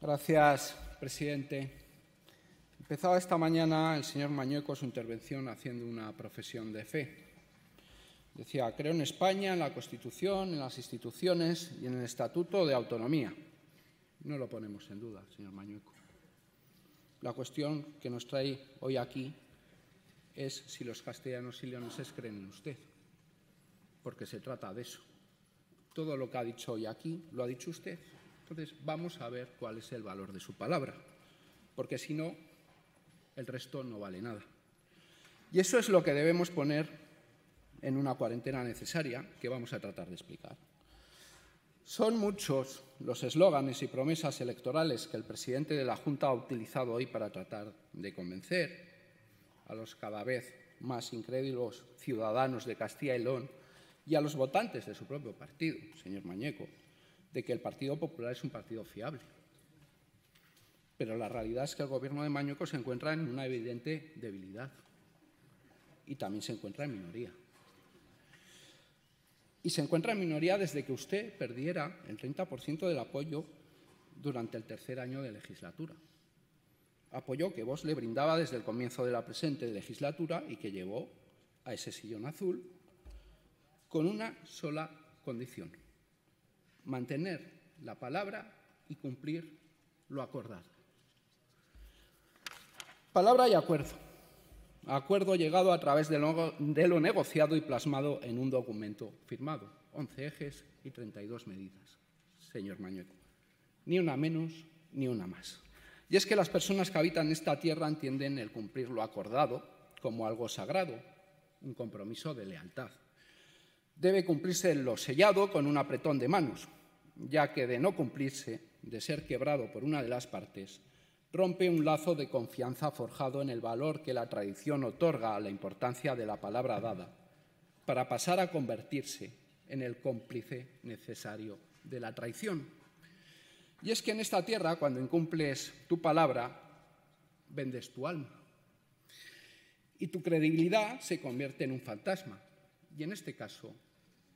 Gracias, presidente. Empezaba esta mañana el señor Mañueco su intervención haciendo una profesión de fe. Decía, creo en España, en la Constitución, en las instituciones y en el Estatuto de Autonomía. No lo ponemos en duda, señor Mañueco. La cuestión que nos trae hoy aquí es si los castellanos y leoneses creen en usted, porque se trata de eso. Todo lo que ha dicho hoy aquí lo ha dicho usted. Entonces, vamos a ver cuál es el valor de su palabra, porque si no, el resto no vale nada. Y eso es lo que debemos poner en una cuarentena necesaria que vamos a tratar de explicar. Son muchos los eslóganes y promesas electorales que el presidente de la Junta ha utilizado hoy para tratar de convencer a los cada vez más incrédulos ciudadanos de Castilla y León y a los votantes de su propio partido, señor Mañueco, de que el Partido Popular es un partido fiable. Pero la realidad es que el Gobierno de Mañueco se encuentra en una evidente debilidad y también se encuentra en minoría. Y se encuentra en minoría desde que usted perdiera el 30% del apoyo durante el tercer año de legislatura. Apoyo que Vox le brindaba desde el comienzo de la presente legislatura y que llevó a ese sillón azul con una sola condición: mantener la palabra y cumplir lo acordado. Palabra y acuerdo. Acuerdo llegado a través de lo negociado y plasmado en un documento firmado. 11 ejes y 32 medidas, señor Mañueco. Ni una menos ni una más. Y es que las personas que habitan esta tierra entienden el cumplir lo acordado como algo sagrado, un compromiso de lealtad. Debe cumplirse lo sellado con un apretón de manos, ya que de no cumplirse, de ser quebrado por una de las partes, rompe un lazo de confianza forjado en el valor que la tradición otorga a la importancia de la palabra dada, para pasar a convertirse en el cómplice necesario de la traición. Y es que en esta tierra, cuando incumples tu palabra, vendes tu alma. Y tu credibilidad se convierte en un fantasma. Y en este caso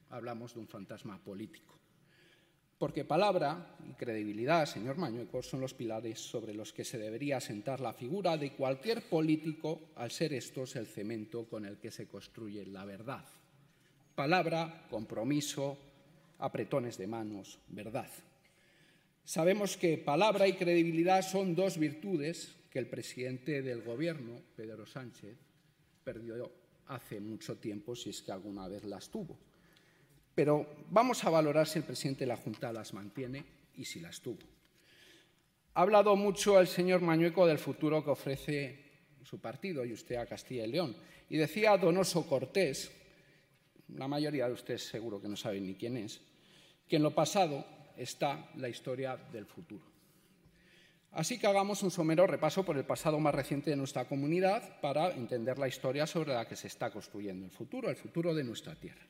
hablamos de un fantasma político. Porque palabra y credibilidad, señor Mañueco, son los pilares sobre los que se debería asentar la figura de cualquier político, al ser estos el cemento con el que se construye la verdad. Palabra, compromiso, apretones de manos, verdad. Sabemos que palabra y credibilidad son dos virtudes que el presidente del Gobierno, Pedro Sánchez, perdió hace mucho tiempo, si es que alguna vez las tuvo. Pero vamos a valorar si el presidente de la Junta las mantiene y si las tuvo. Ha hablado mucho el señor Mañueco del futuro que ofrece su partido y usted a Castilla y León. Y decía Donoso Cortés, la mayoría de ustedes seguro que no saben ni quién es, que en lo pasado está la historia del futuro. Así que hagamos un somero repaso por el pasado más reciente de nuestra comunidad para entender la historia sobre la que se está construyendo el futuro de nuestra tierra.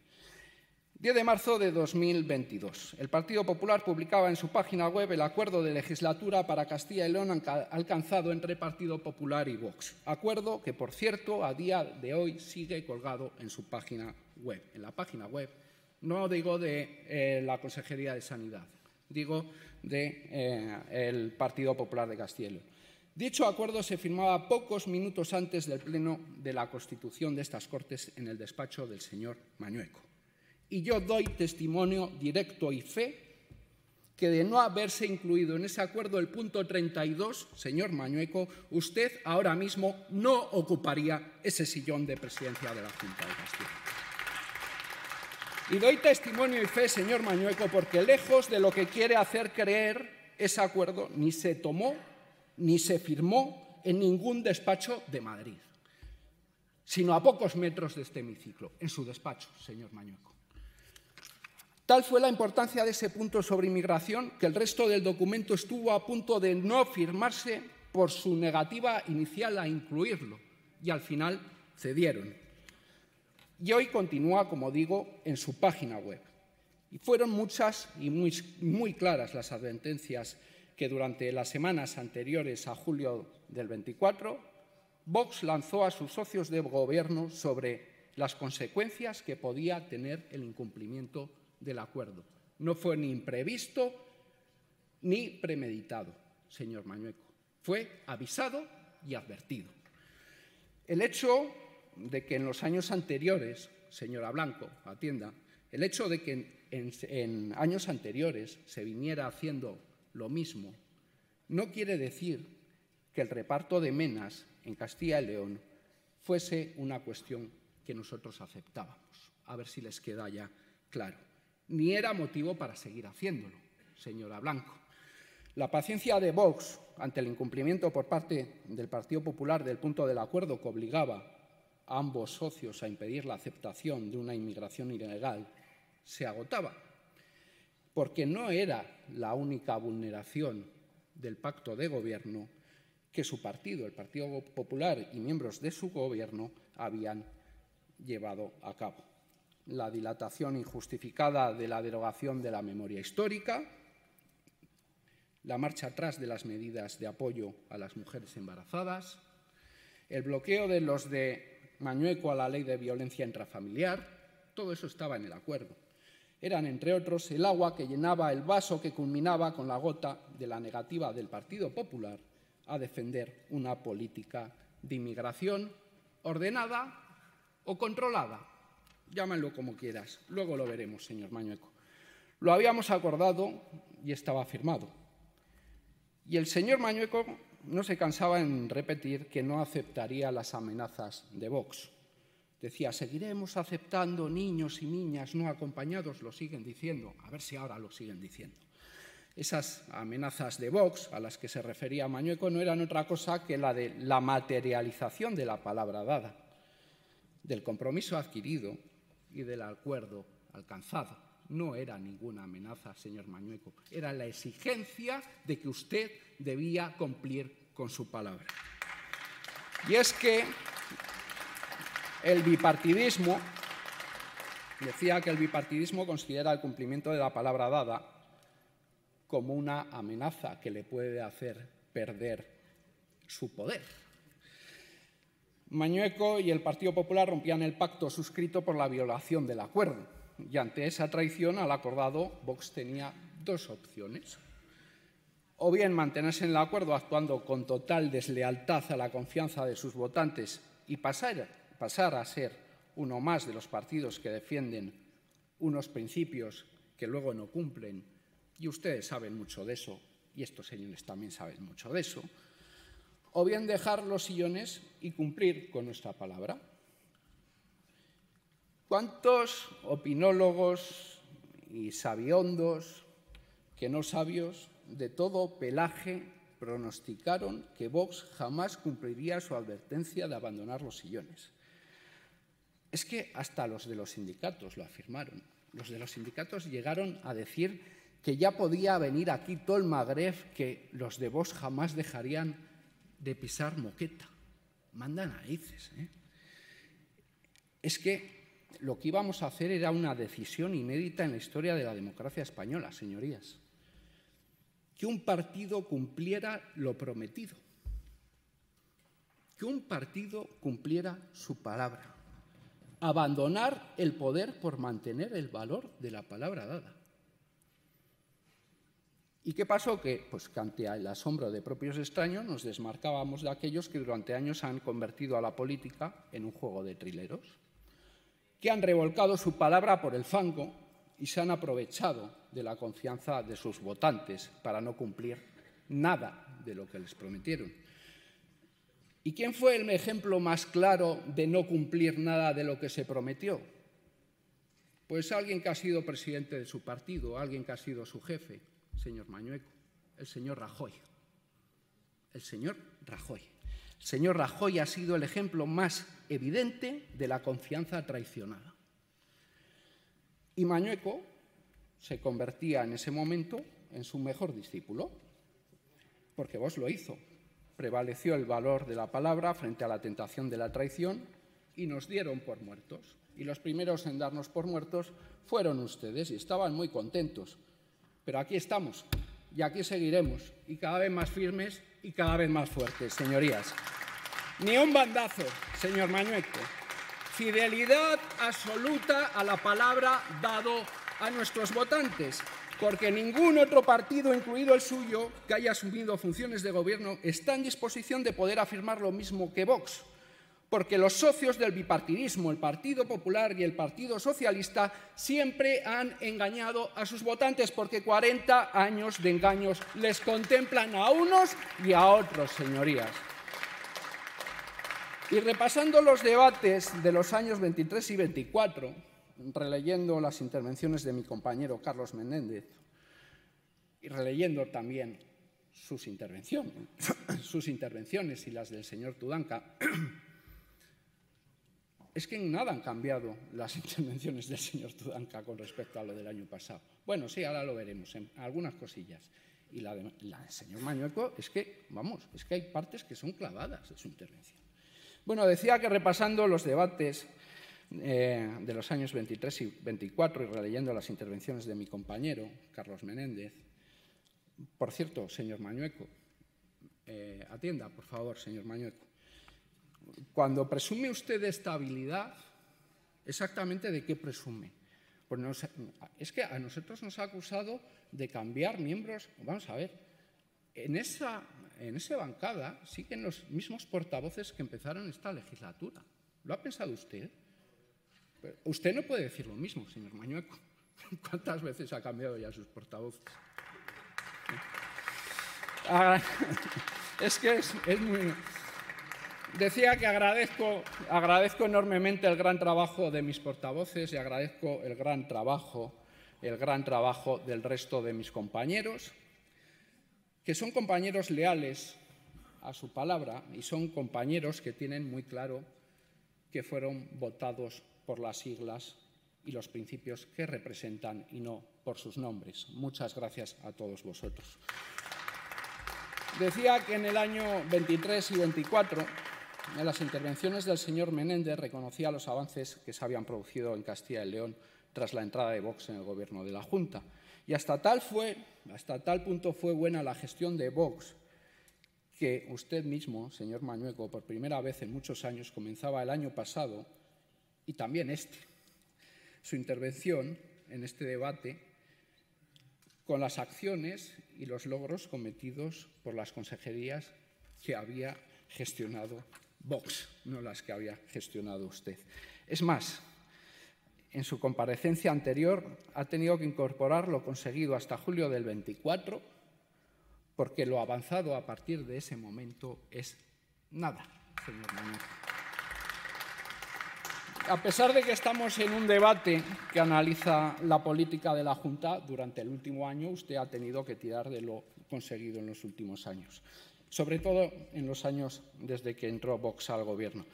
10 de marzo de 2022. El Partido Popular publicaba en su página web el acuerdo de legislatura para Castilla y León alcanzado entre Partido Popular y Vox. Acuerdo que, por cierto, a día de hoy sigue colgado en su página web. En la página web, no digo de la Consejería de Sanidad, digo del Partido Popular de Castilla y León. Dicho acuerdo se firmaba pocos minutos antes del pleno de la Constitución de estas Cortes en el despacho del señor Mañueco. Y yo doy testimonio directo y fe que de no haberse incluido en ese acuerdo el punto 32, señor Mañueco, usted ahora mismo no ocuparía ese sillón de presidencia de la Junta de Castilla. Y doy testimonio y fe, señor Mañueco, porque lejos de lo que quiere hacer creer, ese acuerdo ni se tomó ni se firmó en ningún despacho de Madrid, sino a pocos metros de este hemiciclo, en su despacho, señor Mañueco. Tal fue la importancia de ese punto sobre inmigración que el resto del documento estuvo a punto de no firmarse por su negativa inicial a incluirlo y al final cedieron. Y hoy continúa, como digo, en su página web. Y fueron muchas y muy claras las advertencias que durante las semanas anteriores a julio del 24 Vox lanzó a sus socios de gobierno sobre las consecuencias que podía tener el incumplimiento del acuerdo. No fue ni imprevisto ni premeditado. señor Mañueco. Fue avisado y advertido. El hecho de que en los años anteriores, señora Blanco, atienda, el hecho de que en años anteriores se viniera haciendo lo mismo no quiere decir que el reparto de menas en Castilla y León fuese una cuestión que nosotros aceptábamos. A ver si les queda ya claro. Ni era motivo para seguir haciéndolo, señora Blanco. La paciencia de Vox ante el incumplimiento por parte del Partido Popular del punto del acuerdo que obligaba a ambos socios a impedir la aceptación de una inmigración ilegal se agotaba, porque no era la única vulneración del pacto de gobierno que su partido, el Partido Popular y miembros de su gobierno habían llevado a cabo. La dilatación injustificada de la derogación de la memoria histórica, la marcha atrás de las medidas de apoyo a las mujeres embarazadas, el bloqueo de los de Mañueco a la ley de violencia intrafamiliar, todo eso estaba en el acuerdo. Eran, entre otros, el agua que llenaba el vaso que culminaba con la gota de la negativa del Partido Popular a defender una política de inmigración ordenada o controlada. Llámalo como quieras. Luego lo veremos, señor Mañueco. Lo habíamos acordado y estaba firmado. Y el señor Mañueco no se cansaba en repetir que no aceptaría las amenazas de Vox. Decía, seguiremos aceptando niños y niñas no acompañados, lo siguen diciendo. A ver si ahora lo siguen diciendo. Esas amenazas de Vox a las que se refería Mañueco no eran otra cosa que la de la materialización de la palabra dada, del compromiso adquirido y del acuerdo alcanzado. No era ninguna amenaza, señor Mañueco, era la exigencia de que usted debía cumplir con su palabra. Y es que el bipartidismo, decía que el bipartidismo considera el cumplimiento de la palabra dada como una amenaza que le puede hacer perder su poder. Mañueco y el Partido Popular rompían el pacto suscrito por la violación del acuerdo y ante esa traición al acordado Vox tenía dos opciones. O bien mantenerse en el acuerdo actuando con total deslealtad a la confianza de sus votantes y pasar a ser uno más de los partidos que defienden unos principios que luego no cumplen, y ustedes saben mucho de eso, y estos señores también saben mucho de eso, o bien dejar los sillones y cumplir con nuestra palabra. ¿Cuántos opinólogos y sabiondos, que no sabios, de todo pelaje pronosticaron que Vox jamás cumpliría su advertencia de abandonar los sillones? Es que hasta los de los sindicatos lo afirmaron. Los de los sindicatos llegaron a decir que ya podía venir aquí todo el Magreb, que los de Vox jamás dejarían de pisar moqueta. Manda narices, ¿eh? Es que lo que íbamos a hacer era una decisión inédita en la historia de la democracia española, señorías. Que un partido cumpliera lo prometido. Que un partido cumpliera su palabra. Abandonar el poder por mantener el valor de la palabra dada. ¿Y qué pasó? Que ante el asombro de propios extraños nos desmarcábamos de aquellos que durante años han convertido a la política en un juego de trileros, que han revolcado su palabra por el fango y se han aprovechado de la confianza de sus votantes para no cumplir nada de lo que les prometieron. ¿Y quién fue el ejemplo más claro de no cumplir nada de lo que se prometió? Pues alguien que ha sido presidente de su partido, alguien que ha sido su jefe, señor Mañueco, el señor Rajoy. El señor Rajoy. El señor Rajoy ha sido el ejemplo más evidente de la confianza traicionada. Y Mañueco se convertía en ese momento en su mejor discípulo, porque Vox lo hizo. Prevaleció el valor de la palabra frente a la tentación de la traición y nos dieron por muertos. Y los primeros en darnos por muertos fueron ustedes y estaban muy contentos. Pero aquí estamos y aquí seguiremos, y cada vez más firmes y cada vez más fuertes, señorías. Ni un bandazo, señor Mañueco. Fidelidad absoluta a la palabra dado a nuestros votantes. porque ningún otro partido, incluido el suyo, que haya asumido funciones de gobierno, está en disposición de poder afirmar lo mismo que Vox, porque los socios del bipartidismo, el Partido Popular y el Partido Socialista, siempre han engañado a sus votantes, porque 40 años de engaños les contemplan a unos y a otros, señorías. Y repasando los debates de los años 23 y 24, releyendo las intervenciones de mi compañero Carlos Menéndez y releyendo también sus intervenciones y las del señor Tudanca, es que en nada han cambiado las intervenciones del señor Tudanca con respecto a lo del año pasado. Bueno, sí, ahora lo veremos, en algunas cosillas. Y la del señor Mañueco es que, vamos, es que hay partes que son clavadas de su intervención. Bueno, decía que repasando los debates de los años 23 y 24 y releyendo las intervenciones de mi compañero, Carlos Menéndez. Por cierto, señor Mañueco, atienda, por favor, señor Mañueco. Cuando presume usted de estabilidad, ¿exactamente de qué presume? Pues es que a nosotros nos ha acusado de cambiar miembros. Vamos a ver, en esa bancada siguen los mismos portavoces que empezaron esta legislatura. ¿Lo ha pensado usted? Pero usted no puede decir lo mismo, señor Mañueco. ¿Cuántas veces ha cambiado ya sus portavoces? Es que es muy... Decía que agradezco enormemente el gran trabajo de mis portavoces y agradezco el gran trabajo del resto de mis compañeros, que son compañeros leales a su palabra y son compañeros que tienen muy claro que fueron votados por las siglas y los principios que representan y no por sus nombres. Muchas gracias a todos vosotros. Decía que en el año 23 y 24, en las intervenciones del señor Menéndez, reconocía los avances que se habían producido en Castilla y León tras la entrada de Vox en el gobierno de la Junta. Y hasta tal punto fue buena la gestión de Vox que usted mismo, señor Mañueco, por primera vez en muchos años, comenzaba el año pasado y también su intervención en este debate con las acciones y los logros cometidos por las consejerías que había gestionado Vox, no las que había gestionado usted. Es más, en su comparecencia anterior ha tenido que incorporar lo conseguido hasta julio del 24, porque lo avanzado a partir de ese momento es nada, señor Mañueco. A pesar de que estamos en un debate que analiza la política de la Junta, durante el último año usted ha tenido que tirar de lo conseguido en los últimos años, sobre todo en los años desde que entró Vox al Gobierno.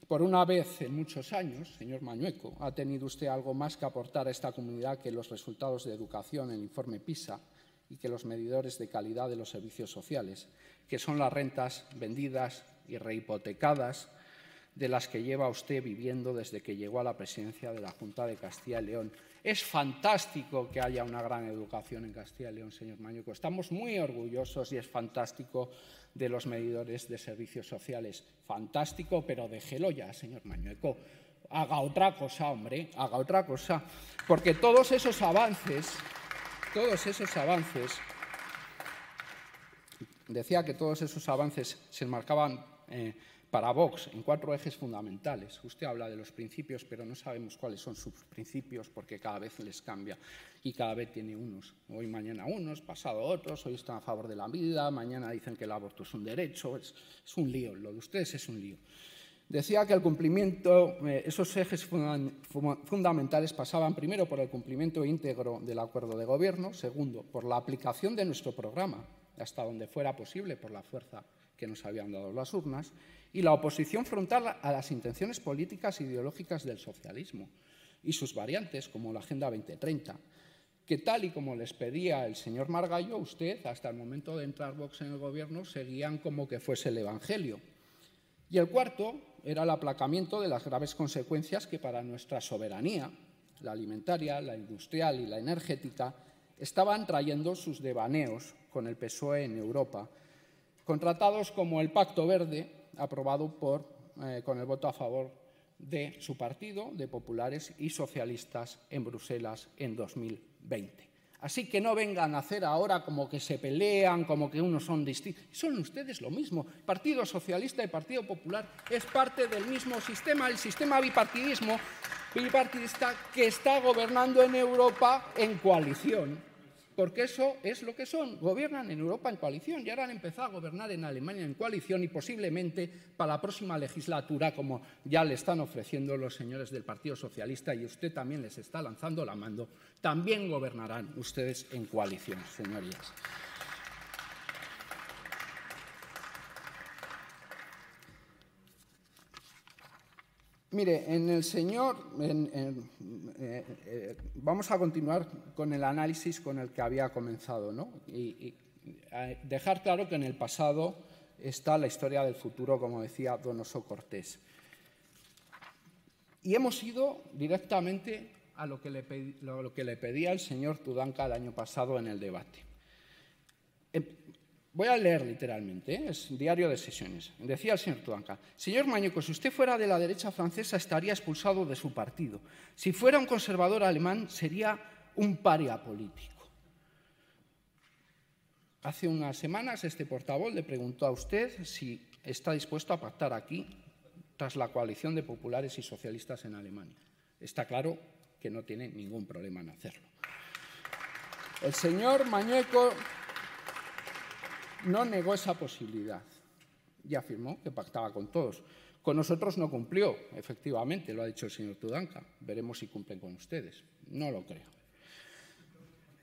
Por una vez en muchos años, señor Mañueco, ha tenido usted algo más que aportar a esta comunidad que los resultados de educación en el informe PISA y que los medidores de calidad de los servicios sociales, que son las rentas vendidas y rehipotecadas de las que lleva usted viviendo desde que llegó a la presidencia de la Junta de Castilla y León. Es fantástico que haya una gran educación en Castilla y León, señor Mañueco. Estamos muy orgullosos y es fantástico de los medidores de servicios sociales. Fantástico, pero déjelo ya, señor Mañueco. Haga otra cosa, hombre, haga otra cosa. Porque todos esos avances, decía que todos esos avances se enmarcaban para Vox en 4 ejes fundamentales. Usted habla de los principios, pero no sabemos cuáles son sus principios porque cada vez les cambia y cada vez tiene unos. Hoy, mañana unos, pasado otros, hoy están a favor de la vida, mañana dicen que el aborto es un derecho. Es un lío, lo de ustedes es un lío. Decía que el cumplimiento, esos ejes fundamentales pasaban primero por el cumplimiento íntegro del acuerdo de gobierno, segundo, por la aplicación de nuestro programa, hasta donde fuera posible por la fuerza que nos habían dado las urnas, y la oposición frontal a las intenciones políticas e ideológicas del socialismo y sus variantes, como la Agenda 2030, que tal y como les pedía el señor Margallo, usted, hasta el momento de entrar Vox en el gobierno, seguían como que fuese el Evangelio. Y el cuarto era el aplacamiento de las graves consecuencias que para nuestra soberanía, la alimentaria, la industrial y la energética, estaban trayendo sus devaneos con el PSOE en Europa, con tratados como el Pacto Verde, aprobado con el voto a favor de su partido, de populares y socialistas en Bruselas en 2020. Así que no vengan a hacer ahora como que se pelean, como que unos son distintos. Son ustedes lo mismo. Partido Socialista y Partido Popular es parte del mismo sistema, el sistema bipartidista que está gobernando en Europa en coalición. Porque eso es lo que son, gobiernan en Europa en coalición y ahora han empezado a gobernar en Alemania en coalición y posiblemente para la próxima legislatura, como ya le están ofreciendo los señores del Partido Socialista y usted también les está lanzando la mano, también gobernarán ustedes en coalición, señorías. Mire, vamos a continuar con el análisis con el que había comenzado, ¿no? Y dejar claro que en el pasado está la historia del futuro, como decía Donoso Cortés. Y hemos ido directamente a lo que le pedía el señor Tudanca el año pasado en el debate. Voy a leer literalmente, es diario de sesiones. Decía el señor Tudanca: señor Mañueco, si usted fuera de la derecha francesa estaría expulsado de su partido. Si fuera un conservador alemán sería un paria político. Hace unas semanas este portavoz le preguntó a usted si está dispuesto a pactar aquí tras la coalición de populares y socialistas en Alemania. Está claro que no tiene ningún problema en hacerlo. El señor Mañueco no negó esa posibilidad y afirmó que pactaba con todos. Con nosotros no cumplió, efectivamente, lo ha dicho el señor Tudanca. Veremos si cumplen con ustedes. No lo creo.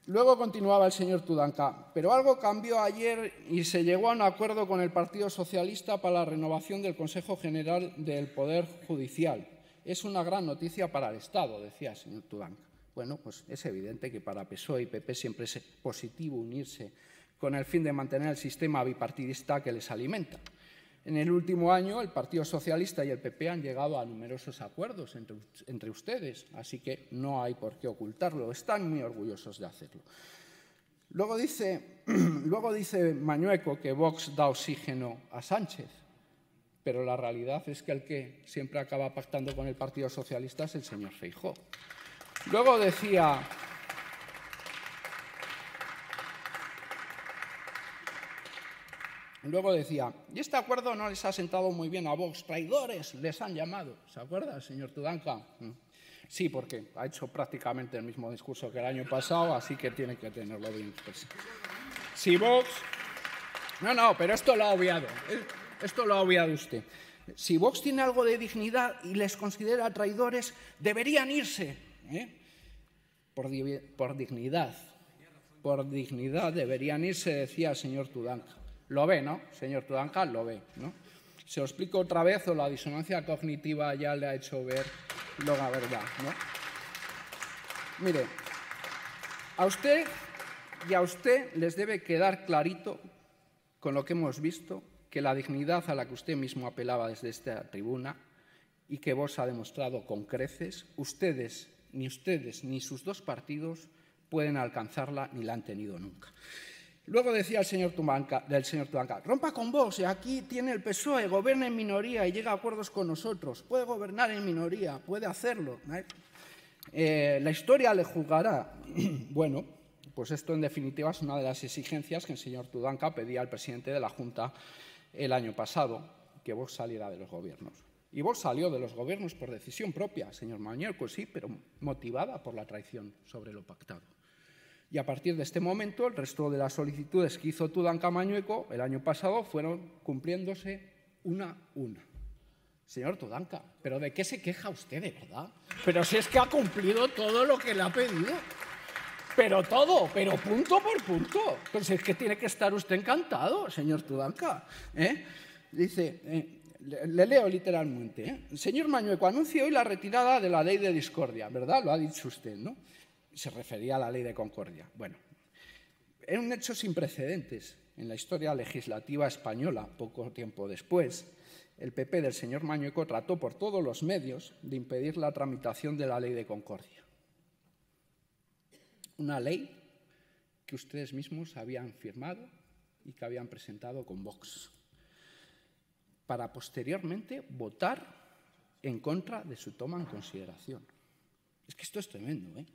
Luego continuaba el señor Tudanca: pero algo cambió ayer y se llegó a un acuerdo con el Partido Socialista para la renovación del Consejo General del Poder Judicial. Es una gran noticia para el Estado, decía el señor Tudanca. Bueno, pues es evidente que para PSOE y PP siempre es positivo unirse con el fin de mantener el sistema bipartidista que les alimenta. En el último año, el Partido Socialista y el PP han llegado a numerosos acuerdos entre ustedes, así que no hay por qué ocultarlo. Están muy orgullosos de hacerlo. Luego dice Mañueco que Vox da oxígeno a Sánchez, pero la realidad es que el que siempre acaba pactando con el Partido Socialista es el señor Feijóo. Luego decía: y este acuerdo no les ha sentado muy bien a Vox, traidores les han llamado. ¿Se acuerda, señor Tudanca? Sí, porque ha hecho prácticamente el mismo discurso que el año pasado, así que tiene que tenerlo bien presente. Si Vox... No, pero esto lo ha obviado. Esto lo ha obviado usted. Si Vox tiene algo de dignidad y les considera traidores, deberían irse. Por dignidad. Por dignidad deberían irse, decía el señor Tudanca. Lo ve, ¿no? Señor Tudanca, lo ve, ¿no? Se lo explico otra vez o la disonancia cognitiva ya le ha hecho ver la verdad, ¿no? Mire, a usted y a usted les debe quedar clarito, con lo que hemos visto, que la dignidad a la que usted mismo apelaba desde esta tribuna y que Vox ha demostrado con creces, ni ustedes ni sus dos partidos pueden alcanzarla ni la han tenido nunca. Luego decía el señor Tudanca: rompa con Vox, y aquí tiene el PSOE, gobierna en minoría y llega a acuerdos con nosotros. Puede gobernar en minoría, puede hacerlo. La historia le juzgará. Bueno, pues esto en definitiva es una de las exigencias que el señor Tudanca pedía al presidente de la Junta el año pasado, que Vox saliera de los gobiernos. Y Vox salió de los gobiernos por decisión propia, señor Mañueco, sí, pero motivada por la traición sobre lo pactado. Y a partir de este momento, el resto de las solicitudes que hizo Tudanca Mañueco el año pasado fueron cumpliéndose una a una. Señor Tudanca, ¿pero de qué se queja usted, de verdad? Pero si es que ha cumplido todo lo que le ha pedido. Pero todo, pero punto por punto. Pues es que tiene que estar usted encantado, señor Tudanca. Dice, le leo literalmente. Señor Mañueco, anuncia hoy la retirada de la ley de discordia, ¿verdad? Lo ha dicho usted, ¿no? Se refería a la ley de concordia. Bueno, era un hecho sin precedentes en la historia legislativa española. Poco tiempo después, el PP del señor Mañueco trató por todos los medios de impedir la tramitación de la ley de concordia. Una ley que ustedes mismos habían firmado y que habían presentado con Vox, para posteriormente votar en contra de su toma en consideración. Es que esto es tremendo, ¿eh?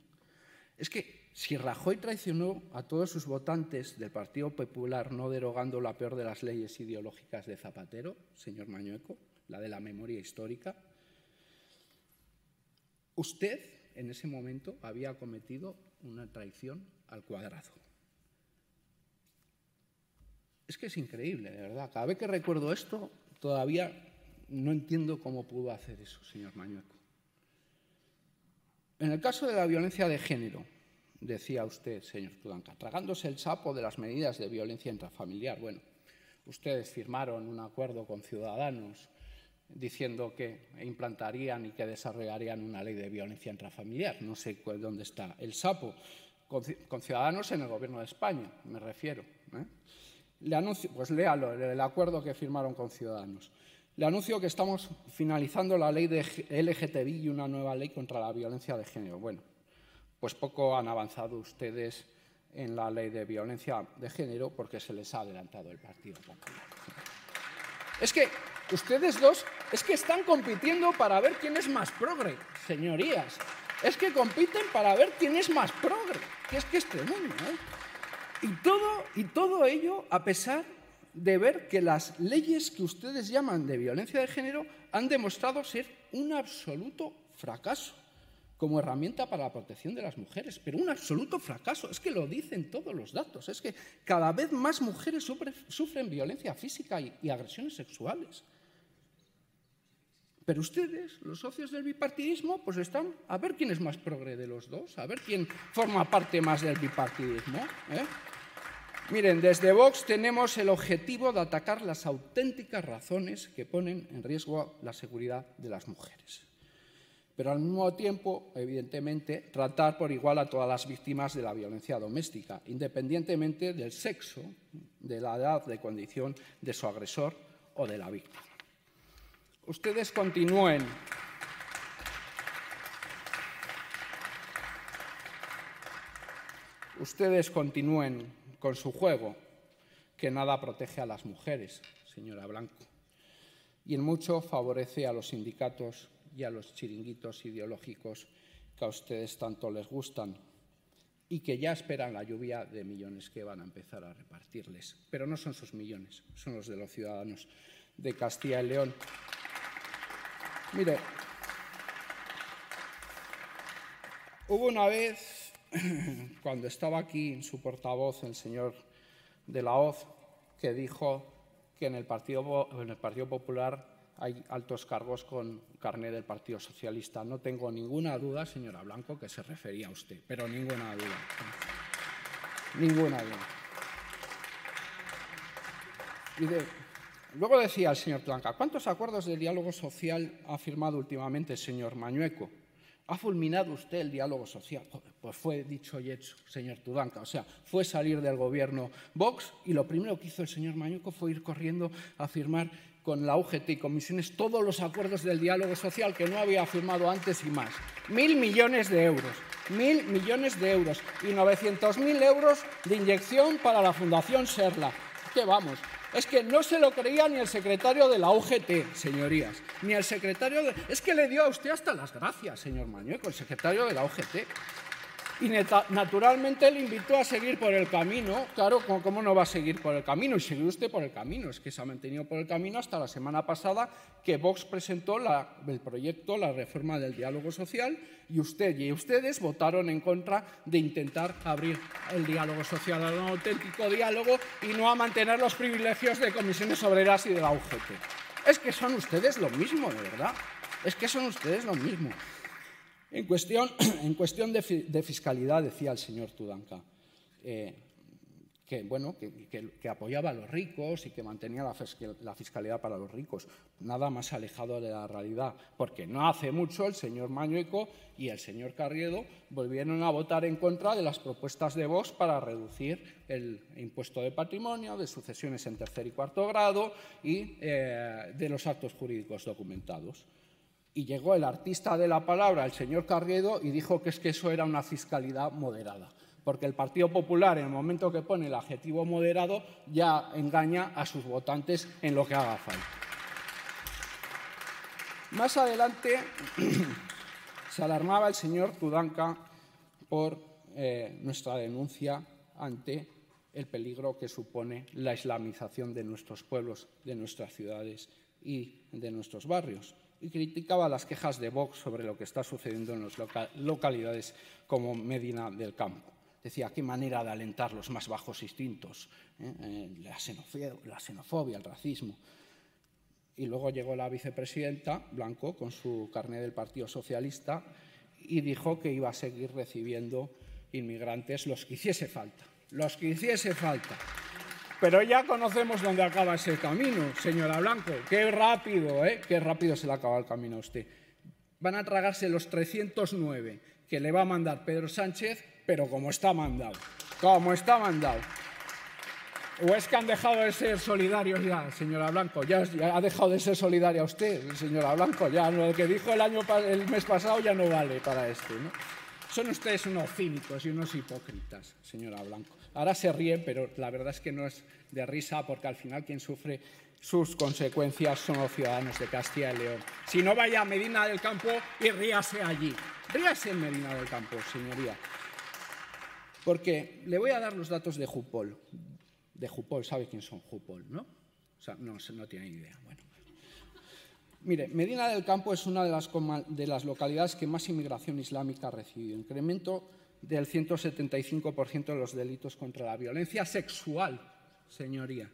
Es que si Rajoy traicionó a todos sus votantes del Partido Popular no derogando la peor de las leyes ideológicas de Zapatero, señor Mañueco, la de la memoria histórica, usted en ese momento había cometido una traición al cuadrado. Es que es increíble, de verdad. Cada vez que recuerdo esto, todavía no entiendo cómo pudo hacer eso, señor Mañueco. En el caso de la violencia de género, decía usted, señor Tudanca, tragándose el sapo de las medidas de violencia intrafamiliar. Bueno, ustedes firmaron un acuerdo con Ciudadanos diciendo que implantarían y que desarrollarían una ley de violencia intrafamiliar. No sé dónde está el sapo. Con Ciudadanos en el Gobierno de España, me refiero. Le anuncio, pues léalo, el acuerdo que firmaron con Ciudadanos. Le anuncio que estamos finalizando la ley de LGTBI y una nueva ley contra la violencia de género. Bueno, pues poco han avanzado ustedes en la ley de violencia de género porque se les ha adelantado el Partido Popular. Es que ustedes dos están compitiendo para ver quién es más progre, señorías. Es que compiten para ver quién es más progre, que es tremendo, ¿eh? Y todo ello a pesar de ver que las leyes que ustedes llaman de violencia de género han demostrado ser un absoluto fracaso como herramienta para la protección de las mujeres, pero un absoluto fracaso. Es que lo dicen todos los datos. Es que cada vez más mujeres sufren violencia física y agresiones sexuales. Pero ustedes, los socios del bipartidismo, pues están a ver quién es más progre de los dos, a ver quién forma parte más del bipartidismo, ¿eh? Miren, desde Vox tenemos el objetivo de atacar las auténticas razones que ponen en riesgo la seguridad de las mujeres. Pero al mismo tiempo, evidentemente, tratar por igual a todas las víctimas de la violencia doméstica, independientemente del sexo, de la edad, de condición de su agresor o de la víctima. Ustedes continúen con su juego, que nada protege a las mujeres, señora Blanco, y en mucho favorece a los sindicatos y a los chiringuitos ideológicos que a ustedes tanto les gustan y que ya esperan la lluvia de millones que van a empezar a repartirles. Pero no son sus millones, son los de los ciudadanos de Castilla y León. Mire, hubo una vez, cuando estaba aquí su portavoz, el señor de la Hoz, que dijo que en el Partido Popular hay altos cargos con carné del Partido Socialista. No tengo ninguna duda, señora Blanco, que se refería a usted, pero ninguna duda. Ninguna duda. Luego decía el señor Tudanca, ¿cuántos acuerdos de diálogo social ha firmado últimamente, señor Mañueco? ¿Ha fulminado usted el diálogo social? Pues fue dicho y hecho, señor Tudanca. O sea, fue salir del gobierno Vox y lo primero que hizo el señor Mañueco fue ir corriendo a firmar con la UGT y comisiones todos los acuerdos del diálogo social que no había firmado antes y más. 1.000 millones de euros. 1.000 millones de euros y 900.000 euros de inyección para la Fundación Serla. ¿Qué vamos? Es que no se lo creía ni el secretario de la UGT, señorías, ni el secretario de... Es que le dio a usted hasta las gracias, señor Mañueco, el secretario de la UGT. Y naturalmente le invitó a seguir por el camino. Claro, ¿cómo no va a seguir por el camino? Y siguió usted por el camino. Es que se ha mantenido por el camino hasta la semana pasada que Vox presentó el proyecto, la reforma del diálogo social, y usted y ustedes votaron en contra de intentar abrir el diálogo social a un auténtico diálogo y no a mantener los privilegios de comisiones obreras y de la UGT. Es que son ustedes lo mismo, de verdad. Es que son ustedes lo mismo. En cuestión de fiscalidad, decía el señor Tudanca, que apoyaba a los ricos y que mantenía la fiscalidad para los ricos. Nada más alejado de la realidad, porque no hace mucho el señor Mañueco y el señor Carriedo volvieron a votar en contra de las propuestas de Vox para reducir el impuesto de patrimonio, de sucesiones en tercer y cuarto grado y de los actos jurídicos documentados. Y llegó el artista de la palabra, el señor Carriedo, y dijo que eso era una fiscalidad moderada. Porque el Partido Popular, en el momento que pone el adjetivo moderado, ya engaña a sus votantes en lo que haga falta. Más adelante se alarmaba el señor Tudanca por nuestra denuncia ante el peligro que supone la islamización de nuestros pueblos, de nuestras ciudades y de nuestros barrios. Y criticaba las quejas de Vox sobre lo que está sucediendo en las localidades como Medina del Campo. Decía, qué manera de alentar los más bajos instintos, la xenofobia, el racismo. Y luego llegó la vicepresidenta Blanco con su carné del Partido Socialista y dijo que iba a seguir recibiendo inmigrantes los que hiciese falta. Los que hiciese falta. Pero ya conocemos dónde acaba ese camino, señora Blanco. Qué rápido, qué rápido se le acaba el camino a usted. Van a tragarse los 309 que le va a mandar Pedro Sánchez, pero como está mandado. Como está mandado. ¿O es que han dejado de ser solidarios ya, señora Blanco? Ya ha dejado de ser solidaria usted, señora Blanco. Ya lo que dijo el mes pasado ya no vale para esto, ¿no? Son ustedes unos cínicos y unos hipócritas, señora Blanco. Ahora se ríen, pero la verdad es que no es de risa, porque al final quien sufre sus consecuencias son los ciudadanos de Castilla y León. Si no, vaya a Medina del Campo y ríase allí. Ríase en Medina del Campo, señoría. Porque le voy a dar los datos de Jupol. De Jupol, ¿sabe quién son Jupol, no? O sea, no tiene ni idea. Bueno. Mire, Medina del Campo es una de las localidades que más inmigración islámica ha recibido. Incremento del 175% de los delitos contra la violencia sexual, señoría.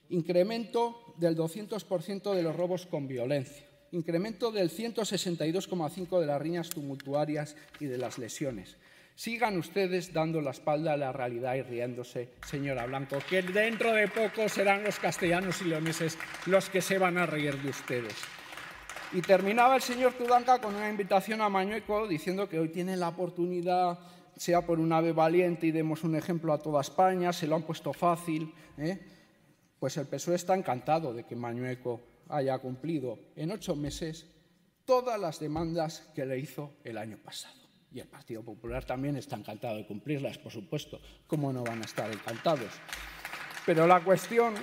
Incremento del 200% de los robos con violencia. Incremento del 162,5% de las riñas tumultuarias y de las lesiones. Sigan ustedes dando la espalda a la realidad y riéndose, señora Blanco, que dentro de poco serán los castellanos y leoneses los que se van a reír de ustedes. Y terminaba el señor Tudanca con una invitación a Mañueco diciendo que hoy tiene la oportunidad, sea por un ave valiente y demos un ejemplo a toda España, se lo han puesto fácil. Pues el PSOE está encantado de que Mañueco haya cumplido en 8 meses todas las demandas que le hizo el año pasado. Y el Partido Popular también está encantado de cumplirlas, por supuesto. ¿Cómo no van a estar encantados? Pero la cuestión,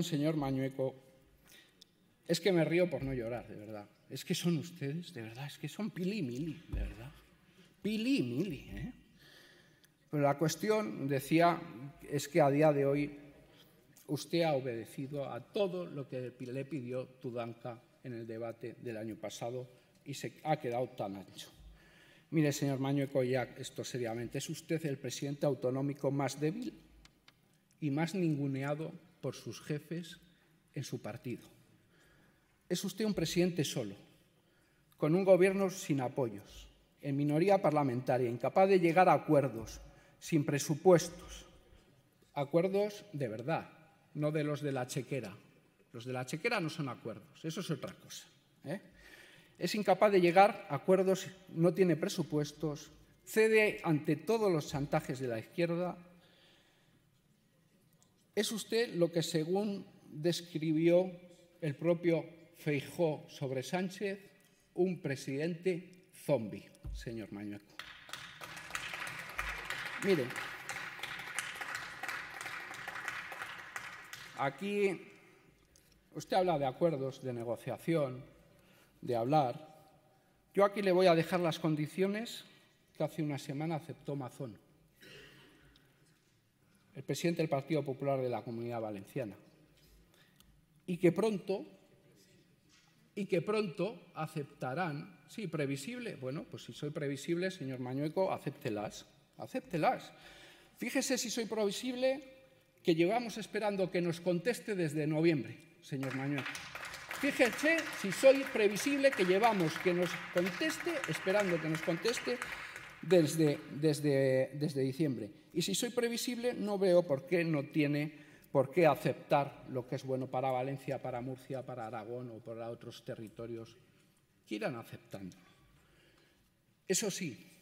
señor Mañueco, es que me río por no llorar, de verdad. Es que son ustedes, de verdad, es que son pili-mili, de verdad. Pili-mili, ¿eh? Pero la cuestión, decía, es que a día de hoy usted ha obedecido a todo lo que le pidió Tudanca en el debate del año pasado y se ha quedado tan ancho. Mire, señor Mañueco, ya esto seriamente, ¿es usted el presidente autonómico más débil y más ninguneado por sus jefes en su partido? Es usted un presidente solo, con un gobierno sin apoyos, en minoría parlamentaria, incapaz de llegar a acuerdos, sin presupuestos, acuerdos de verdad, no de los de la chequera. Los de la chequera no son acuerdos, eso es otra cosa. Es incapaz de llegar a acuerdos, no tiene presupuestos, cede ante todos los chantajes de la izquierda. Es usted lo que, según describió el propio Feijóo sobre Sánchez, un presidente zombi, señor Mañueco. Mire, aquí usted habla de acuerdos, de negociación, de hablar. Yo aquí le voy a dejar las condiciones que hace una semana aceptó Mazón, el presidente del Partido Popular de la Comunidad Valenciana, y que pronto aceptarán. Sí, previsible. Bueno, pues si soy previsible, señor Mañueco, acéptelas. Fíjese si soy previsible, que llevamos esperando que nos conteste desde noviembre, señor Mañueco. Fíjese si soy previsible, que llevamos que nos conteste, esperando que nos conteste desde diciembre. Y si soy previsible, no veo por qué no tiene por qué aceptar lo que es bueno para Valencia, para Murcia, para Aragón o para otros territorios que irán aceptando. Eso sí,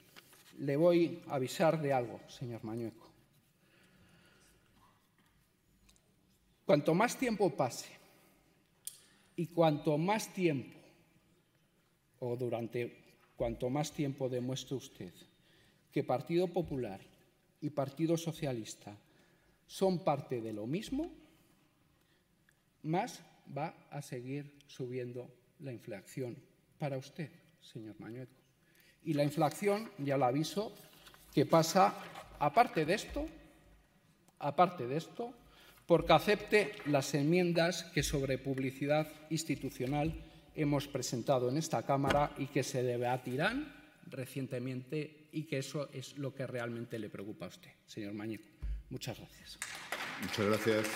le voy a avisar de algo, señor Mañueco. Cuanto más tiempo pase y cuanto más tiempo demuestre usted que Partido Popular y Partido Socialista son parte de lo mismo, más va a seguir subiendo la inflación para usted, señor Mañueco. Y la inflación, ya lo aviso, que pasa, aparte de esto, porque acepte las enmiendas que sobre publicidad institucional hemos presentado en esta Cámara y que se debatirán recientemente, y que eso es lo que realmente le preocupa a usted, señor Mañueco. Muchas gracias. Muchas gracias.